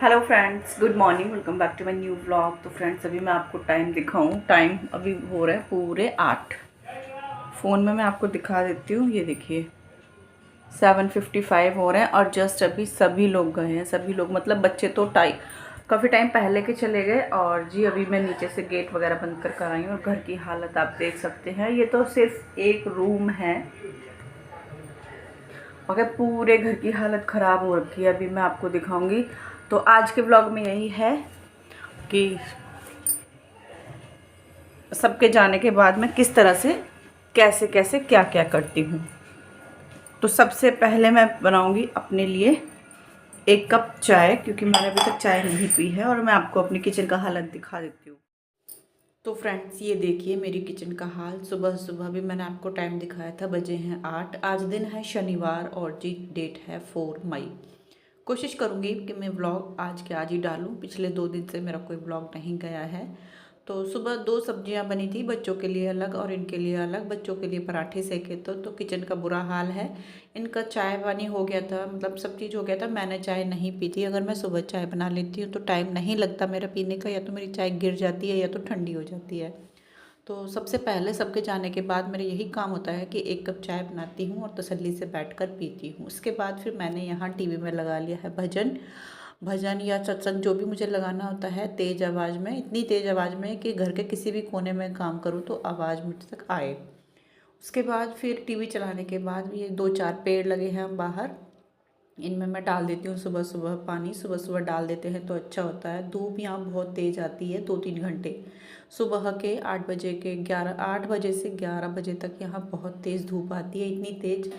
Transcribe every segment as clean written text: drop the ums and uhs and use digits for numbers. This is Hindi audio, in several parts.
Hello friends, good morning. Welcome back to my new vlog. तो फ्रेंड्स, अभी मैं आपको टाइम दिखाऊं। टाइम अभी हो रहा है पूरे 8। फ़ोन में मैं आपको दिखा देती हूँ। ये देखिए 7:55 हो रहे हैं और जस्ट अभी सभी लोग गए हैं। सभी लोग मतलब बच्चे तो काफ़ी टाइम पहले के चले गए। और जी अभी मैं नीचे से गेट वगैरह बंद कर आई हूँ और घर की हालत आप देख सकते हैं। ये तो सिर्फ एक रूम है मगर पूरे घर की हालत ख़राब हो रखी है। अभी मैं आपको दिखाऊंगी। तो आज के व्लॉग में यही है कि सबके जाने के बाद मैं किस तरह से कैसे कैसे क्या क्या करती हूँ। तो सबसे पहले मैं बनाऊंगी अपने लिए 1 कप चाय, क्योंकि मैंने अभी तक चाय नहीं पी है और मैं आपको अपनी किचन का हालत दिखा देती हूँ। तो फ्रेंड्स, ये देखिए मेरी किचन का हाल। सुबह सुबह भी मैंने आपको टाइम दिखाया था, बजे हैं 8। आज दिन है शनिवार और जी डेट है 4 मई। कोशिश करूँगी कि मैं व्लॉग आज के आज ही डालूँ। पिछले 2 दिन से मेरा कोई व्लॉग नहीं गया है। तो सुबह 2 सब्जियां बनी थी, बच्चों के लिए अलग और इनके लिए अलग। बच्चों के लिए पराठे सेके तो किचन का बुरा हाल है। इनका चाय पानी हो गया था, मतलब सब चीज़ हो गया था। मैंने चाय नहीं पी थी। अगर मैं सुबह चाय बना लेती हूँ तो टाइम नहीं लगता मेरा पीने का, या तो मेरी चाय गिर जाती है या तो ठंडी हो जाती है। तो सबसे पहले सबके जाने के बाद मेरा यही काम होता है कि 1 कप चाय बनाती हूँ और तसल्ली से बैठकर पीती हूँ। उसके बाद फिर मैंने यहाँ टीवी में लगा लिया है भजन भजन या सत्संग, जो भी मुझे लगाना होता है तेज़ आवाज़ में, इतनी तेज़ आवाज़ में कि घर के किसी भी कोने में काम करूँ तो आवाज़ मुझ तक आए। उसके बाद फिर टीवी चलाने के बाद ये 2-4 पेड़ लगे हैं बाहर, इनमें मैं डाल देती हूँ सुबह सुबह पानी। सुबह सुबह डाल देते हैं तो अच्छा होता है। धूप यहाँ बहुत तेज़ आती है 2-3 घंटे। सुबह के 8 बजे के 8 बजे से 11 बजे तक यहाँ बहुत तेज़ धूप आती है। इतनी तेज़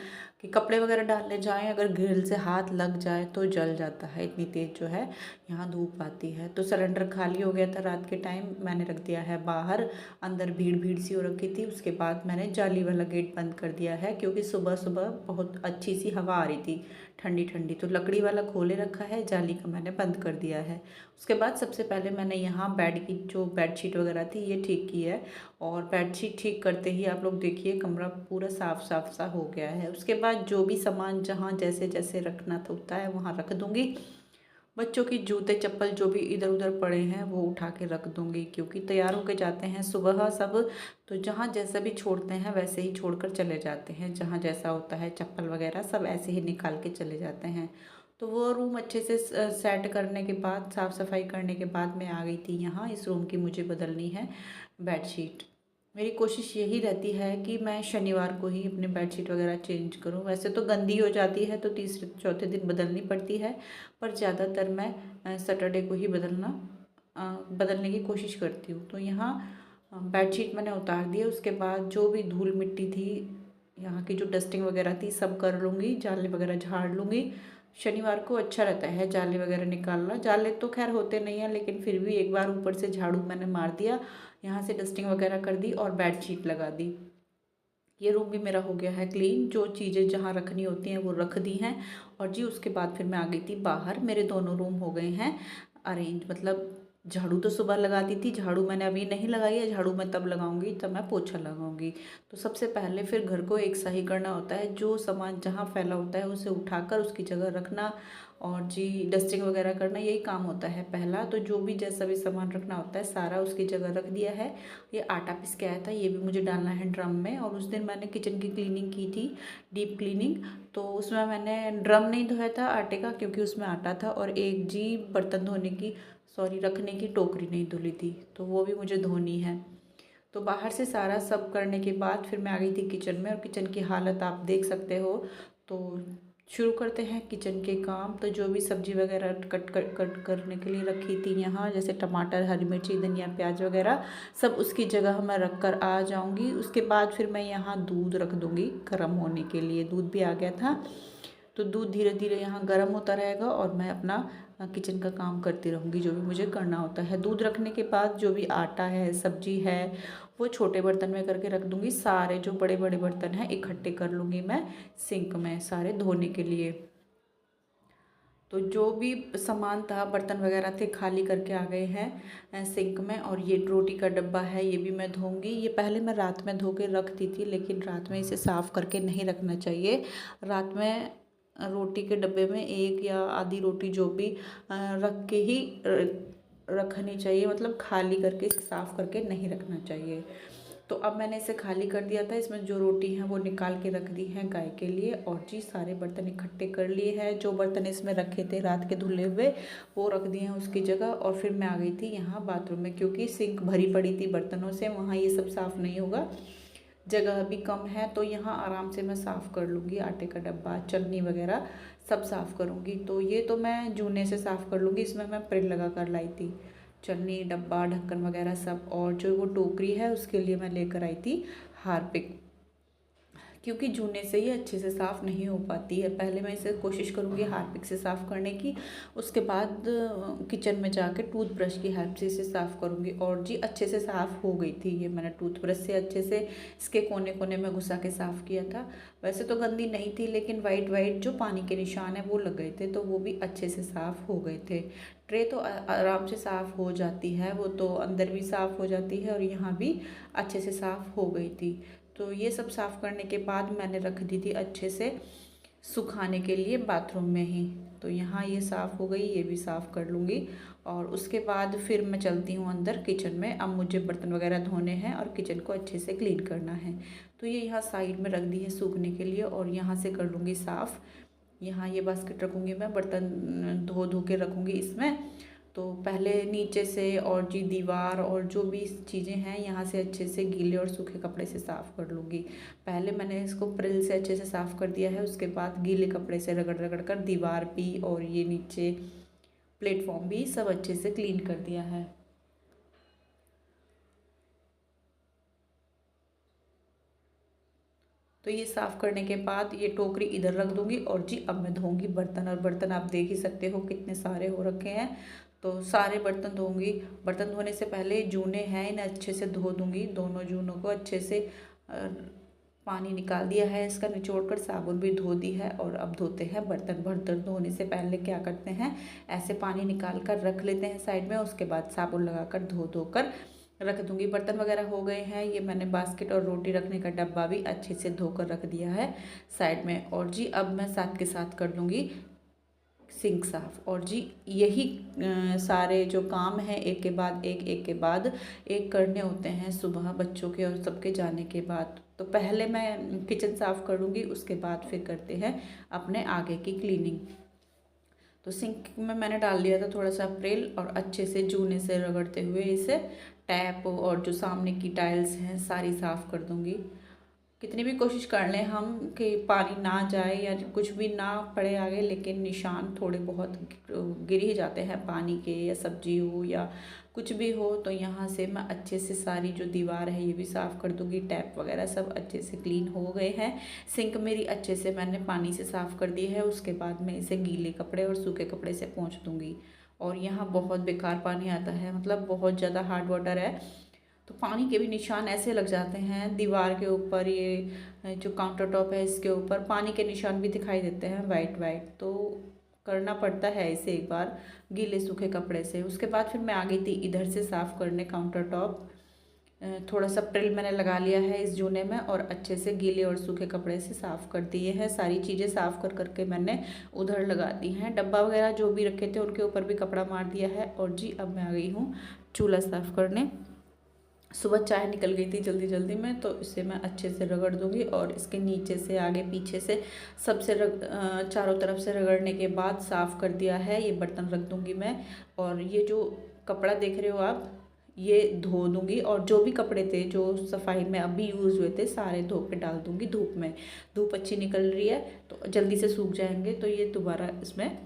कि कपड़े वगैरह डालने जाएं, अगर ग्रिल से हाथ लग जाए तो जल जाता है। इतनी तेज़ जो है यहाँ धूप आती है। तो सिलेंडर खाली हो गया था रात के टाइम, मैंने रख दिया है बाहर। अंदर भीड़ भीड़ सी हो रखी थी। उसके बाद मैंने जाली वाला गेट बंद कर दिया है, क्योंकि सुबह सुबह बहुत अच्छी सी हवा आ रही थी, ठंडी ठंडी। तो लकड़ी वाला खोले रखा है, जाली का मैंने बंद कर दिया है। उसके बाद सबसे पहले मैंने यहाँ बेड की जो बेडशीट वगैरह थी ये ठीक की है। और बेडशीट ठीक करते ही आप लोग देखिए कमरा पूरा साफ साफ सा हो गया है। उसके बाद जो भी सामान जहाँ जैसे जैसे रखना होता है वहाँ रख दूँगी। बच्चों की जूते चप्पल जो भी इधर उधर पड़े हैं वो उठा के रख दूँगी, क्योंकि तैयार होके जाते हैं सुबह सब। तो जहाँ जैसा भी छोड़ते हैं वैसे ही छोड़कर चले जाते हैं। जहाँ जैसा होता है चप्पल वगैरह सब ऐसे ही निकाल के चले जाते हैं। तो वो रूम अच्छे से सेट करने के बाद, साफ़ सफाई करने के बाद मैं आ गई थी यहाँ। इस रूम की मुझे बदलनी है बेडशीट। मेरी कोशिश यही रहती है कि मैं शनिवार को ही अपनी बेडशीट वगैरह चेंज करूं। वैसे तो गंदी हो जाती है तो तीसरे चौथे दिन बदलनी पड़ती है, पर ज़्यादातर मैं सैटरडे को ही बदलने की कोशिश करती हूँ। तो यहाँ बेडशीट मैंने उतार दी है। उसके बाद जो भी धूल मिट्टी थी, यहाँ की जो डस्टिंग वगैरह थी सब कर लूँगी, जाले वगैरह झाड़ लूँगी। शनिवार को अच्छा रहता है जाले वगैरह निकालना। जाले तो खैर होते नहीं हैं, लेकिन फिर भी एक बार ऊपर से झाड़ू मैंने मार दिया, यहाँ से डस्टिंग वगैरह कर दी और बेडशीट लगा दी। ये रूम भी मेरा हो गया है क्लीन। जो चीज़ें जहाँ रखनी होती हैं वो रख दी हैं। और जी उसके बाद फिर मैं आ गई थी बाहर। मेरे दोनों रूम हो गए हैं अरेंज, मतलब झाड़ू तो सुबह लगा दी थी, झाड़ू मैंने अभी नहीं लगाई है। झाड़ू मैं तब लगाऊंगी जब मैं पोछा लगाऊंगी। तो सबसे पहले फिर घर को एक सही करना होता है। जो सामान जहाँ फैला होता है उसे उठाकर उसकी जगह रखना और जी डस्टिंग वगैरह करना, यही काम होता है पहला। तो जो भी जैसा भी सामान रखना होता है सारा उसकी जगह रख दिया है। ये आटा पीस के आया था, ये भी मुझे डालना है ड्रम में। और उस दिन मैंने किचन की क्लीनिंग की थी, डीप क्लीनिंग। तो उसमें मैंने ड्रम नहीं धोया था आटे का, क्योंकि उसमें आटा था। और एक जी बर्तन धोने की, सॉरी रखने की टोकरी नहीं धुली थी, तो वो भी मुझे धोनी है। तो बाहर से सारा सब करने के बाद फिर मैं आ गई थी किचन में, और किचन की हालत आप देख सकते हो। तो शुरू करते हैं किचन के काम। तो जो भी सब्जी वगैरह कट करने के लिए रखी थी यहाँ, जैसे टमाटर, हरी मिर्ची, धनिया, प्याज वगैरह, सब उसकी जगह मैं रख कर आ जाऊँगी। उसके बाद फिर मैं यहाँ दूध रख दूँगी गर्म होने के लिए। दूध भी आ गया था, तो दूध धीरे धीरे यहाँ गर्म होता रहेगा और मैं अपना किचन का काम करती रहूँगी जो भी मुझे करना होता है। दूध रखने के बाद जो भी आटा है, सब्जी है, वो छोटे बर्तन में करके रख दूँगी। सारे जो बड़े बड़े बर्तन हैं इकट्ठे कर लूँगी मैं सिंक में सारे धोने के लिए। तो जो भी सामान था, बर्तन वगैरह थे, खाली करके आ गए हैं सिंक में। और ये रोटी का डब्बा है, ये भी मैं धोऊंगी। ये पहले मैं रात में धो के रख दी थी, लेकिन रात में इसे साफ़ करके नहीं रखना चाहिए। रात में रोटी के डब्बे में एक या आधी रोटी जो भी रख के ही रखनी चाहिए, मतलब खाली करके साफ़ करके नहीं रखना चाहिए। तो अब मैंने इसे खाली कर दिया था, इसमें जो रोटी हैं वो निकाल के रख दी हैं गाय के लिए। और जी सारे बर्तन इकट्ठे कर लिए हैं, जो बर्तन इसमें रखे थे रात के धुले हुए वो रख दिए हैं उसकी जगह। और फिर मैं आ गई थी यहाँ बाथरूम में, क्योंकि सिंक भरी पड़ी थी बर्तनों से, वहाँ ये सब साफ़ नहीं होगा, जगह भी कम है। तो यहाँ आराम से मैं साफ़ कर लूँगी, आटे का डब्बा, चलनी वगैरह सब साफ़ करूँगी। तो ये तो मैं जूने से साफ़ कर लूँगी, इसमें मैं प्रिल लगा कर लाई थी, चलनी, डब्बा, ढक्कन वगैरह सब। और जो वो टोकरी है उसके लिए मैं लेकर आई थी हार्पिक, क्योंकि जूने से ये अच्छे से साफ़ नहीं हो पाती है। पहले मैं इसे कोशिश करूँगी हार्पिक से साफ़ करने की, उसके बाद किचन में जाके टूथब्रश की हेल्प से इसे साफ़ करूँगी। और जी अच्छे से साफ़ हो गई थी ये, मैंने टूथब्रश से अच्छे से इसके कोने कोने में घुसा के साफ़ किया था। वैसे तो गंदी नहीं थी, लेकिन वाइट वाइट जो पानी के निशान है वो लग गए थे, तो वो भी अच्छे से साफ़ हो गए थे। ट्रे तो आराम से साफ़ हो जाती है, वो तो अंदर भी साफ़ हो जाती है और यहाँ भी अच्छे से साफ़ हो गई थी। तो ये सब साफ़ करने के बाद मैंने रख दी थी अच्छे से सुखाने के लिए बाथरूम में ही। तो यहाँ ये साफ़ हो गई, ये भी साफ़ कर लूँगी। और उसके बाद फिर मैं चलती हूँ अंदर किचन में। अब मुझे बर्तन वगैरह धोने हैं और किचन को अच्छे से क्लीन करना है। तो ये यहाँ साइड में रख दी है सूखने के लिए, और यहाँ से कर लूँगी साफ़। यहाँ ये बास्केट रखूँगी मैं, बर्तन धो धो के रखूँगी इसमें। तो पहले नीचे से और जी दीवार और जो भी चीज़ें हैं यहाँ से अच्छे से गीले और सूखे कपड़े से साफ़ कर लूँगी। पहले मैंने इसको प्रिल से अच्छे से साफ़ कर दिया है, उसके बाद गीले कपड़े से रगड़ रगड़ कर दीवार भी और ये नीचे प्लेटफॉर्म भी सब अच्छे से क्लीन कर दिया है। तो ये साफ़ करने के बाद ये टोकरी इधर रख दूँगी। और जी अब मैं धोऊंगी बर्तन, और बर्तन आप देख ही सकते हो कितने सारे हो रखे हैं। तो सारे बर्तन धोऊंगी। बर्तन धोने से पहले जूने हैं इन्हें अच्छे से धो दूँगी, दोनों जूनों को अच्छे से पानी निकाल दिया है इसका, निचोड़ कर साबुन भी धो दी है। और अब धोते हैं बर्तन। बर्तन धोने से पहले क्या करते हैं, ऐसे पानी निकाल कर रख लेते हैं साइड में, उसके बाद साबुन लगा कर धो धो कर रख दूंगी। बर्तन वगैरह हो गए हैं। ये मैंने बास्केट और रोटी रखने का डब्बा भी अच्छे से धोकर रख दिया है साइड में। और जी अब मैं साथ के साथ कर दूंगी सिंक साफ़। और जी यही सारे जो काम हैं एक के बाद एक के बाद एक करने होते हैं सुबह बच्चों के और सबके जाने के बाद। तो पहले मैं किचन साफ़ कर लूँगी, उसके बाद फिर करते हैं अपने आगे की क्लीनिंग। तो सिंक में मैंने डाल दिया था थोड़ा सा अप्रिल, और अच्छे से जूने से रगड़ते हुए इसे टैप और जो सामने की टाइल्स हैं सारी साफ़ कर दूँगी। कितनी भी कोशिश कर लें हम कि पानी ना जाए या कुछ भी ना पड़े आगे, लेकिन निशान थोड़े बहुत गिर ही जाते हैं पानी के, या सब्जी हो या कुछ भी हो। तो यहाँ से मैं अच्छे से सारी जो दीवार है ये भी साफ़ कर दूँगी। टैप वगैरह सब अच्छे से क्लीन हो गए हैं। सिंक मेरी अच्छे से मैंने पानी से साफ़ कर दी है, उसके बाद मैं इसे गीले कपड़े और सूखे कपड़े से पोंछ दूँगी। और यहाँ बहुत बेकार पानी आता है, मतलब बहुत ज़्यादा हार्ड वाटर है, तो पानी के भी निशान ऐसे लग जाते हैं दीवार के ऊपर, ये जो काउंटर टॉप है इसके ऊपर पानी के निशान भी दिखाई देते हैं वाइट वाइट। तो करना पड़ता है इसे एक बार गीले सूखे कपड़े से। उसके बाद फिर मैं आ गई थी इधर से साफ़ करने काउंटर टॉप। थोड़ा सा प्रिल मैंने लगा लिया है इस जूने में, और अच्छे से गीले और सूखे कपड़े से साफ़ कर दिए हैं। सारी चीज़ें साफ़ कर करके मैंने उधर लगा दी हैं। डब्बा वगैरह जो भी रखे थे उनके ऊपर भी कपड़ा मार दिया है। और जी अब मैं आ गई हूँ चूल्हा साफ़ करने। सुबह चाय निकल गई थी जल्दी जल्दी में, तो इसे मैं अच्छे से रगड़ दूंगी। और इसके नीचे से आगे पीछे से सबसे चारों तरफ से रगड़ने के बाद साफ़ कर दिया है। ये बर्तन रख दूंगी मैं। और ये जो कपड़ा देख रहे हो आप, ये धो दूंगी। और जो भी कपड़े थे जो सफाई में अभी यूज़ हुए थे सारे धो के डाल दूंगी धूप में। धूप अच्छी निकल रही है तो जल्दी से सूख जाएंगे, तो ये दोबारा इसमें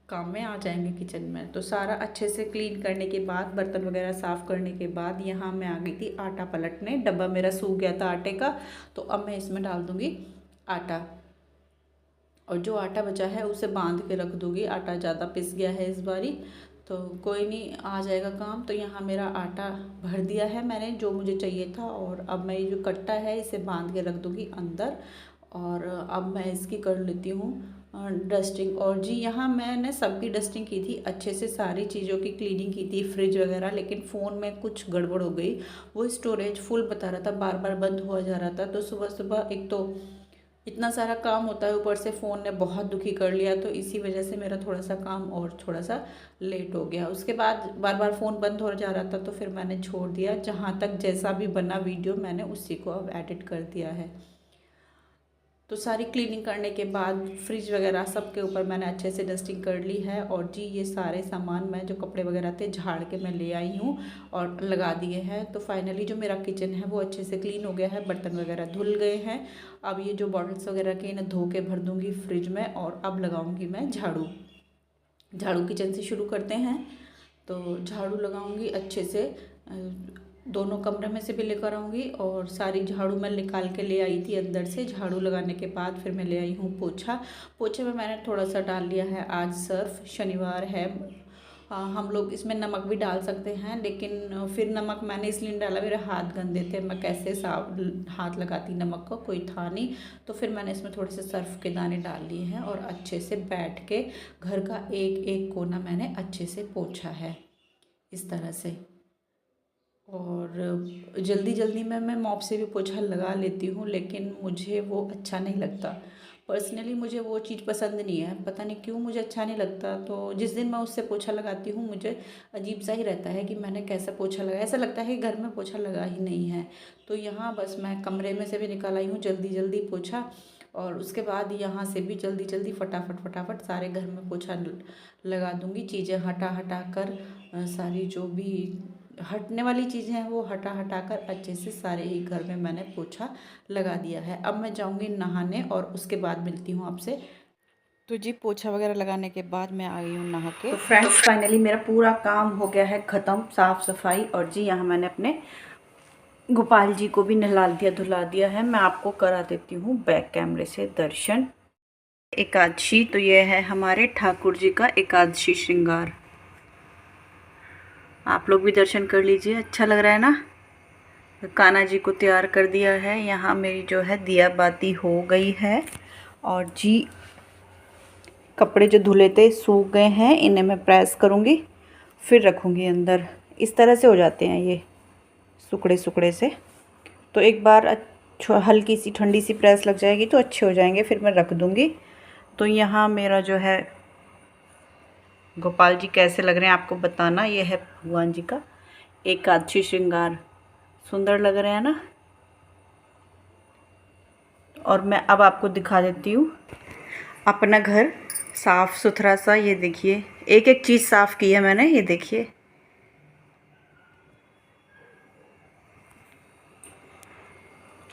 काम में आ जाएंगे किचन में। तो सारा अच्छे से क्लीन करने के बाद, बर्तन वगैरह साफ़ करने के बाद, यहाँ मैं आ गई थी आटा पलटने। डब्बा मेरा सूख गया था आटे का, तो अब मैं इसमें डाल दूँगी आटा। और जो आटा बचा है उसे बांध के रख दूँगी। आटा ज़्यादा पिस गया है इस बारी, तो कोई नहीं, आ जाएगा काम। तो यहाँ मेरा आटा भर दिया है मैंने जो मुझे चाहिए था। और अब मैं ये जो कट्टा है इसे बांध के रख दूँगी अंदर। और अब मैं इसकी कर लेती हूँ डस्टिंग। और जी यहाँ मैंने सबकी डस्टिंग की थी, अच्छे से सारी चीज़ों की क्लीनिंग की थी, फ्रिज वगैरह। लेकिन फ़ोन में कुछ गड़बड़ हो गई, वो स्टोरेज फुल बता रहा था, बार बार बंद हुआ जा रहा था। तो सुबह सुबह एक तो इतना सारा काम होता है, ऊपर से फ़ोन ने बहुत दुखी कर लिया, तो इसी वजह से मेरा थोड़ा सा काम और थोड़ा सा लेट हो गया। उसके बाद बार बार फ़ोन बंद हो जा रहा था, तो फिर मैंने छोड़ दिया। जहाँ तक जैसा भी बना वीडियो मैंने उसी को अब एडिट कर दिया है। तो सारी क्लीनिंग करने के बाद फ्रिज वगैरह सब के ऊपर मैंने अच्छे से डस्टिंग कर ली है। और जी ये सारे सामान मैं जो कपड़े वगैरह थे झाड़ के मैं ले आई हूँ और लगा दिए हैं। तो फाइनली जो मेरा किचन है वो अच्छे से क्लीन हो गया है, बर्तन वगैरह धुल गए हैं। अब ये जो बॉटल्स वगैरह के इन्हें धो के भर दूँगी फ्रिज में, और अब लगाऊँगी मैं झाड़ू। झाड़ू किचन से शुरू करते हैं। तो झाड़ू लगाऊंगी अच्छे से, दोनों कमरे में से भी लेकर आऊँगी, और सारी झाड़ू मैं निकाल के ले आई थी अंदर से। झाड़ू लगाने के बाद फिर मैं ले आई हूँ पोछा। पोछे में मैंने थोड़ा सा डाल लिया है आज सर्फ, शनिवार है। हम लोग इसमें नमक भी डाल सकते हैं, लेकिन फिर नमक मैंने इसलिए नहीं डाला, मेरे हाथ गंदे थे, मैं कैसे साफ हाथ लगाती नमक को, कोई था नहीं। तो फिर मैंने इसमें थोड़े से सर्फ के दाने डाल लिए हैं, और अच्छे से बैठ के घर का एक एक कोना मैंने अच्छे से पोंछा है इस तरह से। और जल्दी जल्दी में मैं मॉप से भी पोछा लगा लेती हूँ, लेकिन मुझे वो अच्छा नहीं लगता। पर्सनली मुझे वो चीज़ पसंद नहीं है, पता नहीं क्यों मुझे अच्छा नहीं लगता। तो जिस दिन मैं उससे पोछा लगाती हूँ मुझे अजीब सा ही रहता है कि मैंने कैसा पोछा लगाया, ऐसा लगता है कि घर में पोछा लगा ही नहीं है। तो यहाँ बस मैं कमरे में से भी निकाल आई हूँ जल्दी जल्दी पोछा, और उसके बाद यहाँ से भी जल्दी जल्दी फटाफट फटाफट सारे घर में पोछा लगा दूँगी। चीज़ें हटा हटा कर, सारी जो भी हटने वाली चीज़ें हैं वो हटा हटा कर अच्छे से सारे ही घर में मैंने पोछा लगा दिया है। अब मैं जाऊंगी नहाने, और उसके बाद मिलती हूँ आपसे। तो जी पोछा वगैरह लगाने के बाद मैं आ गई हूँ नहा के। तो फ्रेंड्स फाइनली मेरा पूरा काम हो गया है ख़त्म, साफ़ सफाई। और जी यहाँ मैंने अपने गोपाल जी को भी नहला दिया धुला दिया है। मैं आपको करा देती हूँ बैक कैमरे से दर्शन। एकादशी, तो ये है हमारे ठाकुर जी का एकादशी श्रृंगार। आप लोग भी दर्शन कर लीजिए, अच्छा लग रहा है ना। कान्हा जी को तैयार कर दिया है। यहाँ मेरी जो है दिया बाती हो गई है। और जी कपड़े जो धुले थे सूख गए हैं, इन्हें मैं प्रेस करूँगी फिर रखूँगी अंदर। इस तरह से हो जाते हैं ये सुकड़े सुकड़े से। तो एक बार हल्की सी ठंडी सी प्रेस लग जाएगी तो अच्छे हो जाएंगे, फिर मैं रख दूँगी। तो यहाँ मेरा जो है गोपाल जी कैसे लग रहे हैं आपको बताना। ये है भगवान जी का एकादशी श्रृंगार, सुंदर लग रहे हैं ना। और मैं अब आपको दिखा देती हूँ अपना घर साफ़ सुथरा सा। ये देखिए एक एक चीज़ साफ़ की है मैंने, ये देखिए।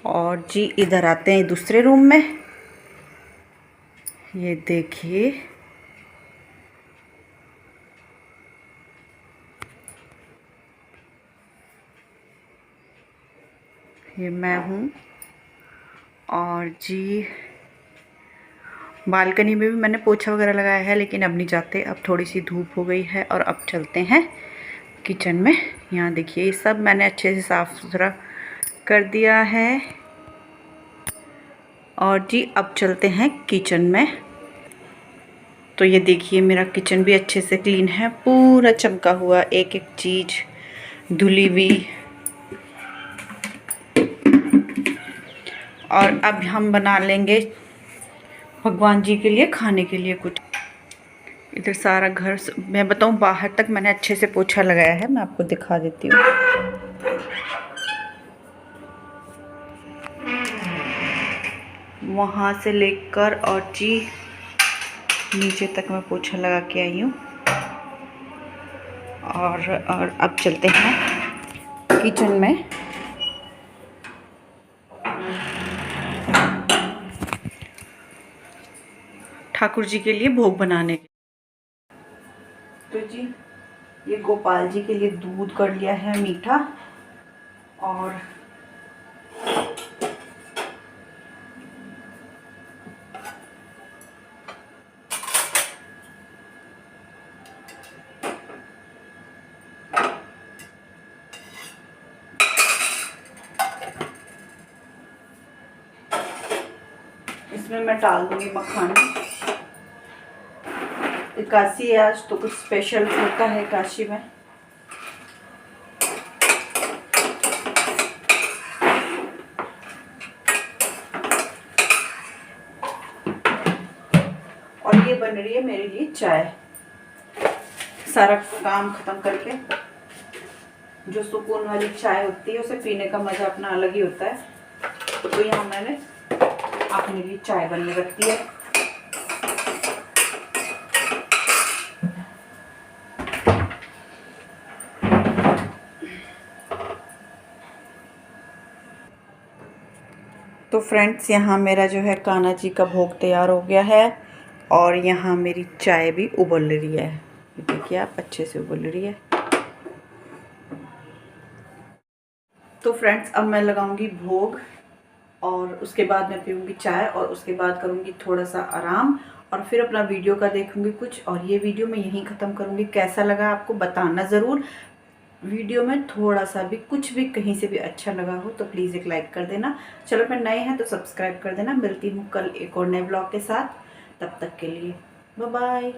और जी इधर आते हैं दूसरे रूम में, ये देखिए। ये मैं हूँ। और जी बालकनी में भी मैंने पोछा वगैरह लगाया है, लेकिन अब नहीं जाते, अब थोड़ी सी धूप हो गई है। और अब चलते हैं किचन में। यहाँ देखिए ये सब मैंने अच्छे से साफ़ सुथरा कर दिया है। और जी अब चलते हैं किचन में। तो ये देखिए मेरा किचन भी अच्छे से क्लीन है, पूरा चमका हुआ, एक एक चीज़ धुली हुई। और अब हम बना लेंगे भगवान जी के लिए खाने के लिए कुछ। इधर सारा घर मैं बताऊं बाहर तक मैंने अच्छे से पोछा लगाया है, मैं आपको दिखा देती हूँ। वहाँ से लेकर और जी नीचे तक मैं पोछा लगा के आई हूँ। और अब चलते हैं किचन में। ठाकुर जी के लिए भोग बनाने के। तो जी ये गोपाल जी के लिए दूध कर लिया है मीठा। और इसमें मैं डाल दूंगी मखाना। एकादशी है आज, तो कुछ स्पेशल होता है काशी में। बन रही है मेरे लिए चाय। सारा काम ख़त्म करके जो सुकून वाली चाय होती है उसे पीने का मज़ा अपना अलग ही होता है। तो यहाँ मैंने अपने लिए चाय बनने रख दी है। तो फ्रेंड्स, यहाँ मेरा जो है कान्हा जी का भोग तैयार हो गया है और यहाँ मेरी चाय भी उबल रही है। देखिए आप, अच्छे से उबल रही है। तो फ्रेंड्स, अब मैं लगाऊंगी भोग और उसके बाद मैं पीऊँगी चाय और उसके बाद करूँगी थोड़ा सा आराम और फिर अपना वीडियो का देखूँगी कुछ। और ये वीडियो मैं यहीं ख़त्म करूँगी। कैसा लगा आपको बताना ज़रूर। वीडियो में थोड़ा सा भी कुछ भी कहीं से भी अच्छा लगा हो तो प्लीज़ एक लाइक कर देना। चलो, फिर नए हैं तो सब्सक्राइब कर देना। मिलती हूँ कल एक और नए ब्लॉग के साथ। तब तक के लिए बाय बाय।